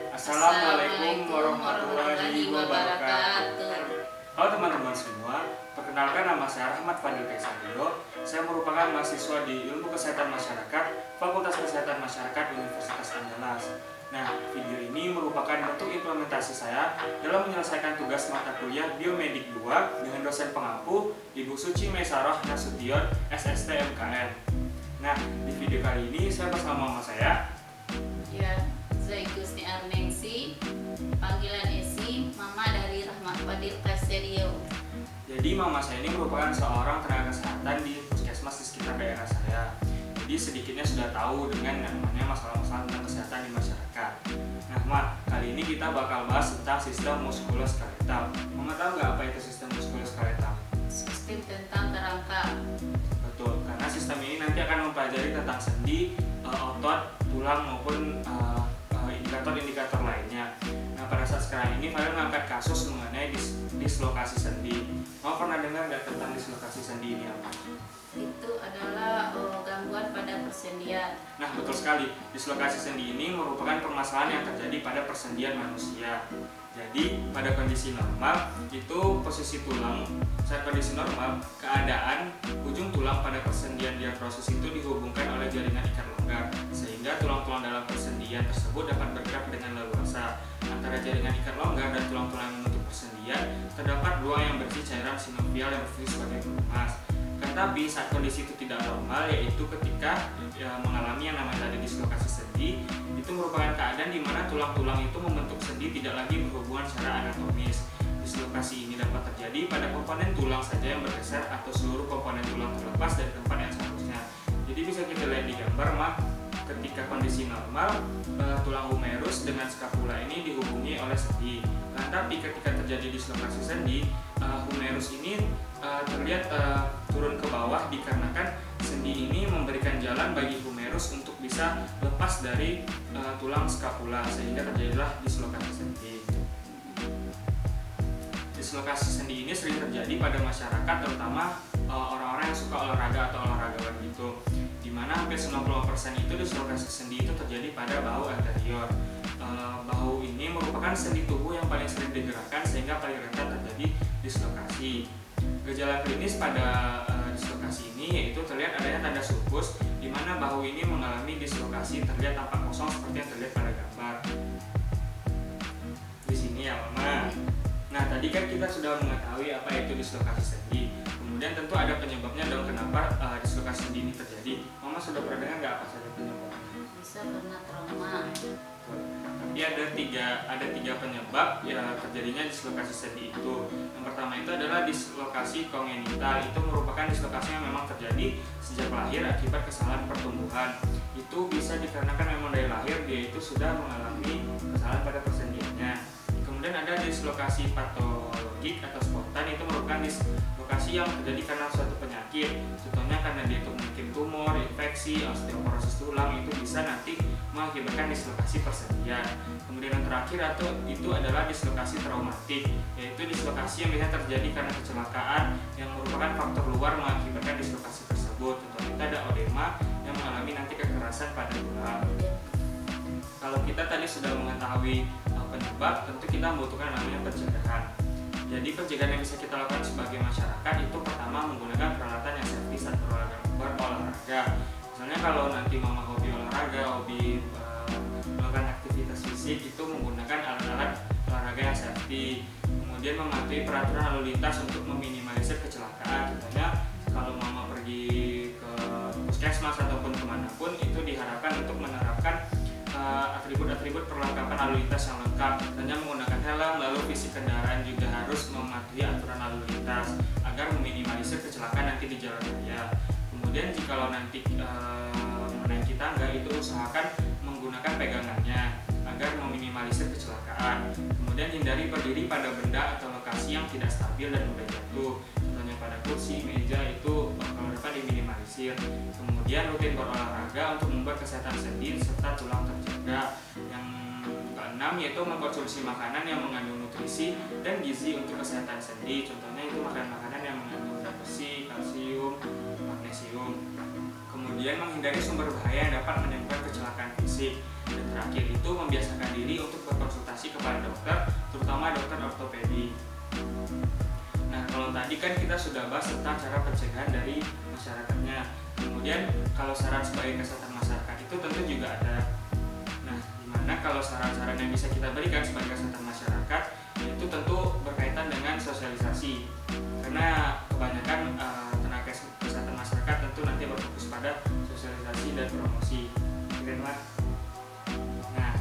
Assalamualaikum warahmatullahi wabarakatuh. Halo teman-teman semua, perkenalkan nama saya Rahmat Fadil Kaisario. Saya merupakan mahasiswa di Ilmu Kesehatan Masyarakat, Fakultas Kesehatan Masyarakat Universitas Andalas. Nah, video ini merupakan bentuk implementasi saya dalam menyelesaikan tugas mata kuliah Biomedik 2 dengan dosen pengampu Ibu Suci Mesaroh Nasution, SST MKN. Nah, di video kali ini saya bersama mama saya. Ya, saya Gusti Arningsi, panggilan Esi, mama dari Rahmat Fadil Kaisario. Jadi mama saya ini merupakan seorang tenaga kesehatan di puskesmas di sekitar daerah saya. Jadi sedikitnya sudah tahu dengan namanya masalah-masalah tentang kesehatan di masyarakat. Nah, Ma, kali ini kita bakal bahas tentang sistem muskuloskeletal. Mama tahu nggak apa itu sistem muskuloskeletal? Sistem tentang kerangka. Betul, karena sistem ini nanti akan mempelajari tentang sendi, otot, tulang maupun indikator-indikator lainnya. Nah, pada saat sekarang ini Fadil mengangkat kasus mengenai dislokasi sendi. Mau pernah dengar nggak tentang dislokasi sendi ini apa? Itu adalah gangguan pada persendian. Nah, betul sekali. Dislokasi sendi ini merupakan permasalahan yang terjadi pada persendian manusia. Jadi, pada kondisi normal, itu posisi tulang, saat kondisi normal, keadaan ujung tulang pada persendian diafrosis itu dihubungkan oleh jaringan ikat longgar, sehingga tulang-tulang dalam persendian tersebut dapat bergerak dengan leluasa. Antara jaringan ikat longgar dan tulang-tulang yang menutup persendian, terdapat ruang yang berisi cairan sinovial yang berfungsi sebagai pelumas. Tetapi saat kondisi itu tidak normal, yaitu ketika mengalami yang namanya tadi dislokasi sendi, itu merupakan keadaan di mana tulang-tulang itu membentuk sendi tidak lagi berhubungan secara anatomis. Dislokasi ini dapat terjadi pada komponen tulang saja yang bergeser atau seluruh komponen tulang terlepas dari tempat yang seharusnya. Jadi bisa kita lihat di gambar, Mak, ketika kondisi normal, tulang humerus dengan skapula ini dihubungi oleh sendi. Tapi ketika terjadi dislokasi sendi, humerus ini terlihat turun ke bawah dikarenakan sendi ini memberikan jalan bagi humerus untuk bisa lepas dari tulang skapula, sehingga terjadilah dislokasi sendi. Dislokasi sendi ini sering terjadi pada masyarakat, terutama orang-orang yang suka olahraga atau olahragawan gitu, dimana hampir 90% itu dislokasi sendi itu terjadi pada bahu anterior. Bahu ini merupakan sendi tubuh yang paling sering digerakkan sehingga paling rentan terjadi dislokasi. Gejala klinis pada dislokasi ini yaitu terlihat adanya tanda sulcus, di mana bahu ini mengalami dislokasi, terlihat tampak kosong seperti yang terlihat pada gambar di sini ya, Mama. Nah, tadi kan kita sudah mengetahui apa itu dislokasi sendi. Kemudian tentu ada penyebabnya dong kenapa dislokasi sendi ini terjadi. Mama sudah pernah dengar nggak apa saja penyebabnya? Bisa karena trauma. Tapi ada tiga penyebab ya terjadinya dislokasi sendi itu. Yang pertama itu adalah dislokasi kongenital. Itu merupakan dislokasi yang memang terjadi sejak lahir akibat kesalahan pertumbuhan. Itu bisa dikarenakan memang dari lahir dia itu sudah mengalami kesalahan pada persendiannya. Kemudian ada dislokasi patologik atau spontan. Itu merupakan dislokasi yang terjadi karena suatu penyakit. Contohnya karena dia itu mungkin tumor, infeksi, osteoporosis tulang, itu bisa nanti mengakibatkan dislokasi persendian. Kemudian yang terakhir itu adalah dislokasi traumatik, yaitu dislokasi yang biasanya terjadi karena kecelakaan yang merupakan faktor luar mengakibatkan dislokasi tersebut. Contohnya kita ada odema yang mengalami nanti kekerasan pada tulang. Kalau kita tadi sudah mengetahui penyebab, tentu kita membutuhkan namanya pencegahan. Jadi pencegahan yang bisa kita lakukan sebagai masyarakat itu pertama menggunakan peralatan yang safety saat berolahraga. Misalnya kalau nanti mama hobi olahraga, hobi melakukan aktivitas fisik, itu menggunakan alat-alat olahraga yang safety. Kemudian mematuhi peraturan lalu lintas untuk meminimalisir kecelakaan. Contohnya kalau mama pergi ke puskesmas ataupun kemanapun, itu diharapkan untuk menerapkan atribut-atribut perlengkapan lalu lintas yang lengkap, hanya menggunakan helm, lalu fisik kendaraan juga harus mematuhi aturan lalu lintas agar meminimalisir kecelakaan nanti di jalan raya. Kemudian jikalau nanti menaiki tangga, itu usahakan menggunakan pegangannya agar meminimalisir kecelakaan. Kemudian hindari berdiri pada benda atau lokasi yang tidak stabil dan mudah jatuh. Contohnya pada kursi, meja, itu kalau dapat diminimalisir. Kemudian rutin berolahraga untuk membuat kesehatan sendi serta tulang terjaga. Yang keenam yaitu mengkonsumsi makanan yang mengandung nutrisi dan gizi untuk kesehatan sendi. Contohnya itu makan makanan yang mengandung besi, kalsium, magnesium. Kemudian menghindari sumber bahaya yang dapat menimbulkan kecelakaan fisik. Dan terakhir itu membiasakan diri untuk berkonsultasi kepada dokter, terutama dokter ortopedi. Nah, kalau tadi kan kita sudah bahas tentang cara pencegahan dari masyarakatnya. Kemudian kalau saran sebagai kesehatan masyarakat itu tentu juga ada. Nah, dimana kalau saran-saran yang bisa kita berikan sebagai kesehatan masyarakat itu tentu berkaitan dengan sosialisasi. Karena kebanyakan tenaga kesehatan masyarakat tentu nanti berfokus pada sosialisasi dan promosi. Nah,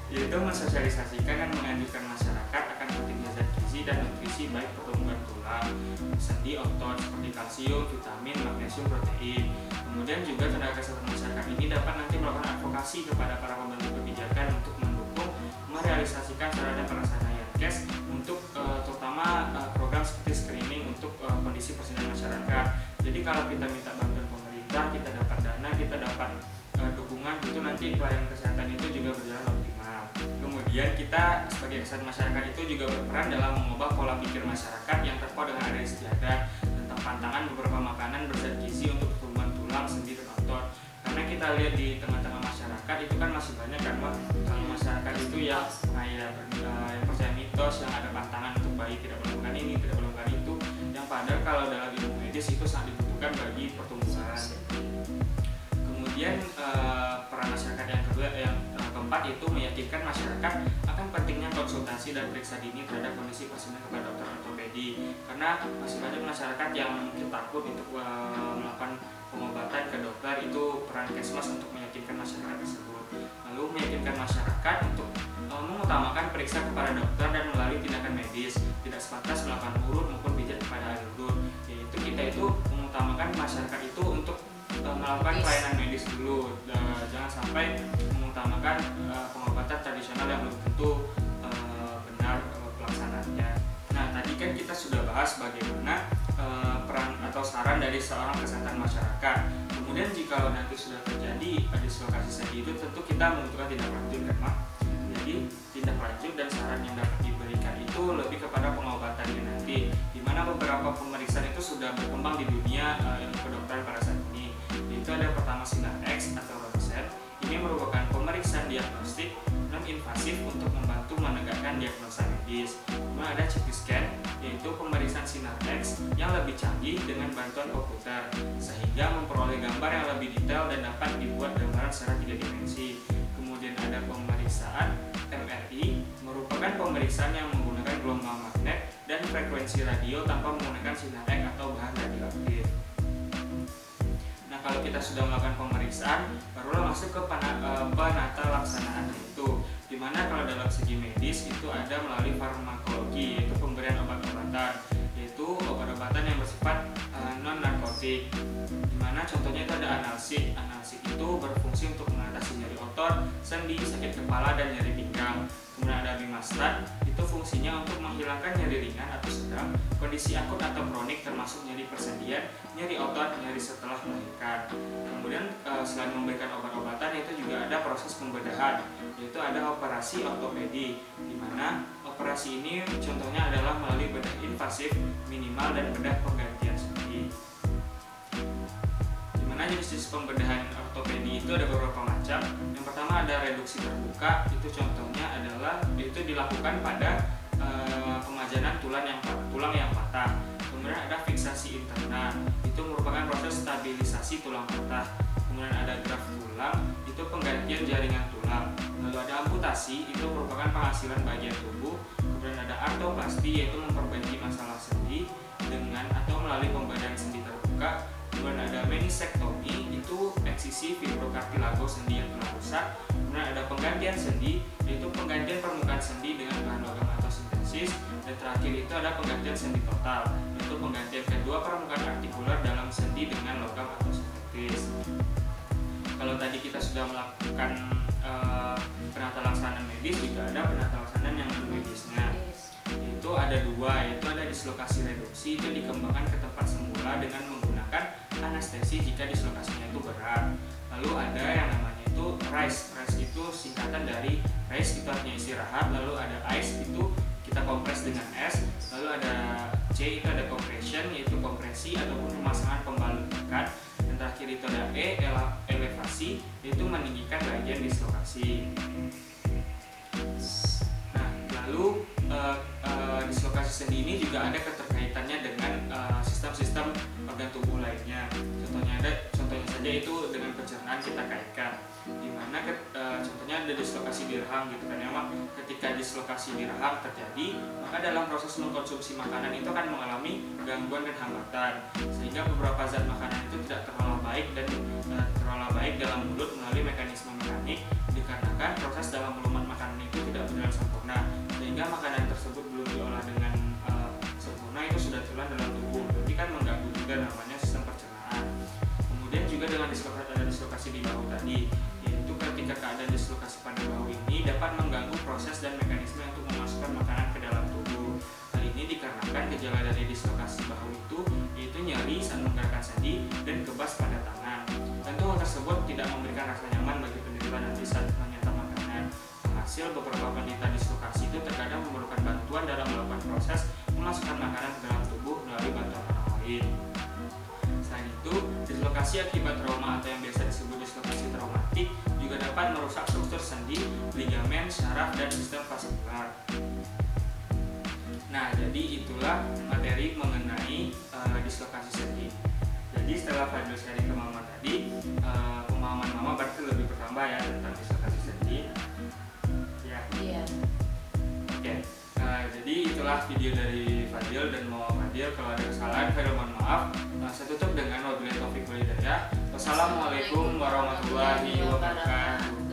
yaitu mensosialisasikan dan menganjurkan masyarakat akan pentingnya zat gizi dan nutrisi baik pertumbuhan tulang, sendi, otot seperti kalsium, vitamin, magnesium, protein. Kemudian juga tenaga kesehatan masyarakat ini dapat nanti melakukan advokasi kepada para pembentuk kebijakan untuk mendukung merealisasikan sarana prasarana Yankes untuk terutama program seperti screening untuk kondisi persediaan masyarakat. Jadi kalau kita minta bantuan pemerintah, kita dapat dana, kita dapat dukungan, itu nanti pelayanan kesehatan itu juga berjalan optimal. Kemudian kita sebagai kesehatan masyarakat itu juga berperan dalam mengubah pola pikir masyarakat yang terpaut dengan ada istiadat tentang pantangan beberapa makanan berzat gizi untuk pertumbuhan tulang, sendi, dan otot. Karena kita lihat di tengah-tengah masyarakat itu kan masih banyak kan Pak, kalau masyarakat itu yang percaya mitos yang ada pantangan untuk bayi tidak boleh makan ini, tidak boleh makan itu, yang padahal kalau dalam ilmu medis itu sangat dibutuhkan bagi pertumbuhan. Kemudian peran masyarakat yang kedua, yang keempat itu meyakinkan masyarakat akan pentingnya konsultasi dan periksa dini terhadap kondisi pasiennya kepada dokter ortopedi. Karena masih banyak masyarakat yang mungkin takut untuk melakukan pengobatan ke dokter, itu peran Kesmas untuk meyakinkan masyarakat tersebut. Lalu meyakinkan masyarakat untuk mengutamakan periksa kepada dokter dan melalui tindakan medis, tidak sebatas melakukan urut maupun pijat kepada ahli urut. Yaitu kita itu mengutamakan masyarakat itu untuk melakukan pelayanan medis dulu, jangan sampai mengutamakan pengobatan tradisional yang belum tentu benar pelaksanaannya. Nah, tadi kan kita sudah bahas bagaimana peran atau saran dari seorang kesehatan masyarakat. Kemudian jika nanti sudah terjadi dislokasi sendi itu, tentu kita membutuhkan tindak lanjut kan Mak? Jadi tindak lanjut dan saran yang dapat diberikan itu lebih kepada pengobatannya nanti, di mana beberapa pemeriksaan itu sudah berkembang di dunia ilmu kedokteran pada saat ini. Itu ada pertama Sinar X atau ronsen. Ini merupakan pemeriksaan diagnostik non-invasif untuk membantu menegakkan diagnosa medis. Kemudian ada CT scan, yaitu pemeriksaan Sinar X yang lebih canggih dengan bantuan komputer, sehingga memperoleh gambar yang lebih detail dan dapat dibuat gambaran secara 3 dimensi. Kemudian ada pemeriksaan MRI, merupakan pemeriksaan yang menggunakan gelombang magnet dan frekuensi radio tanpa menggunakan sinar X atau bahan radioaktif. Kalau kita sudah melakukan pemeriksaan, barulah masuk ke penata laksanaan, itu dimana kalau dalam segi medis itu ada melalui farmakologi, yaitu pemberian obat-obatan, yaitu obat-obatan yang bersifat non narkotik, dimana contohnya itu ada analsik. Analsik itu berfungsi untuk mengatasi nyeri otot, sendi, sakit kepala, dan nyeri pinggang. Kemudian ada bimastat, itu fungsinya untuk menghilangkan nyeri ringan atau sedang, kondisi akut atau kronik termasuk nyeri persendian, nyeri otot, nyeri setelah melahirkan. Kemudian selain memberikan obat-obatan, itu juga ada proses pembedahan, yaitu ada operasi ortopedi, di mana operasi ini contohnya adalah melalui bedah invasif minimal dan bedah penggantian sendi. Dimana jenis pembedahan ortopedi itu ada beberapa macam. Yang pertama ada reduksi terbuka, itu contohnya adalah itu dilakukan pada pemajanan tulang yang patah. Kemudian ada fiksasi interna, itu merupakan proses stabilisasi tulang patah. Kemudian ada graft tulang, itu penggantian jaringan tulang. Lalu ada amputasi, itu merupakan penghasilan bagian tubuh. Kemudian ada artroplasti, yaitu memperbaiki masalah sendi dengan atau melalui pembedahan sendi terbuka. Kemudian ada menisektomi, itu eksisi fibrokartilago sendi yang telah rusak. Kemudian ada penggantian sendi, yaitu penggantian permukaan sendi dengan bahan logam atau sintesis. Dan terakhir itu ada penggantian sendi total, yaitu penggantian kedua permukaan artikular dalam sendi dengan logam atau sintetis. Kalau tadi kita sudah melakukan penata laksanaan medis, juga ada penata laksanaan yang non medisnya. Itu ada dua, yaitu ada dislokasi reduksi, itu dikembangkan ke tempat semula dengan menggunakan anestesi jika dislokasinya itu berat. Lalu ada yang namanya itu RICE. RICE itu singkatan dari RICE, itu artinya istirahat. Lalu ada ICE, itu kita kompres dengan es. Lalu ada C, itu ada compression, yaitu kompresi ataupun pemasangan pembalut dekat. Dan terakhir itu ada E, elevasi, yaitu meninggikan bagian dislokasi. dikaitkan. Dimana contohnya ada dislokasi di rahang gitu kan. Memang ketika dislokasi di rahang terjadi, maka dalam proses mengkonsumsi makanan itu akan mengalami gangguan dan hambatan, sehingga beberapa zat makanan itu tidak terolah baik dalam mulut melalui mekanisme mekanik, dikarenakan proses dalam melumat makanan itu tidak berjalan sempurna, sehingga makanan tersebut belum diolah dengan sempurna itu sudah terlalu dalam tubuh. Jadi kan mengganggu juga namanya sistem pencernaan. Kemudian juga dengan dislokasi di bahu tadi, yaitu ketika keadaan dislokasi pada bahu ini dapat mengganggu proses dan mekanisme untuk memasukkan makanan ke dalam tubuh. Hal ini dikarenakan gejala dari dislokasi bahu itu yaitu nyeri saat menggerakkan sendi dan kebas pada tangan. Tentu hal tersebut tidak memberikan rasa nyaman bagi penderita nanti saat menyantap makanan. Hasil beberapa penderita dislokasi itu terkadang memerlukan bantuan dalam melakukan proses memasukkan makanan ke dalam tubuh melalui bantuan orang lain. Selain itu, dislokasi akibat trauma atau yang biasa disebut dislokasi traumatik juga dapat merusak struktur sendi, ligamen, syaraf, dan sistem vaskular. Nah, jadi itulah materi mengenai dislokasi sendi. Jadi setelah Fadil sharing ke Mama tadi, pemahaman Mama berarti lebih bertambah ya tentang dislokasi sendi. Ya. Iya. Oke. Jadi itulah video dari Fadil dan Mama Fadil. Kalau ada kesalahan, Fadil mohon maaf. Saya tutup dengan wabillahi taufiq wal hidayah. Wassalamualaikum warahmatullahi wabarakatuh.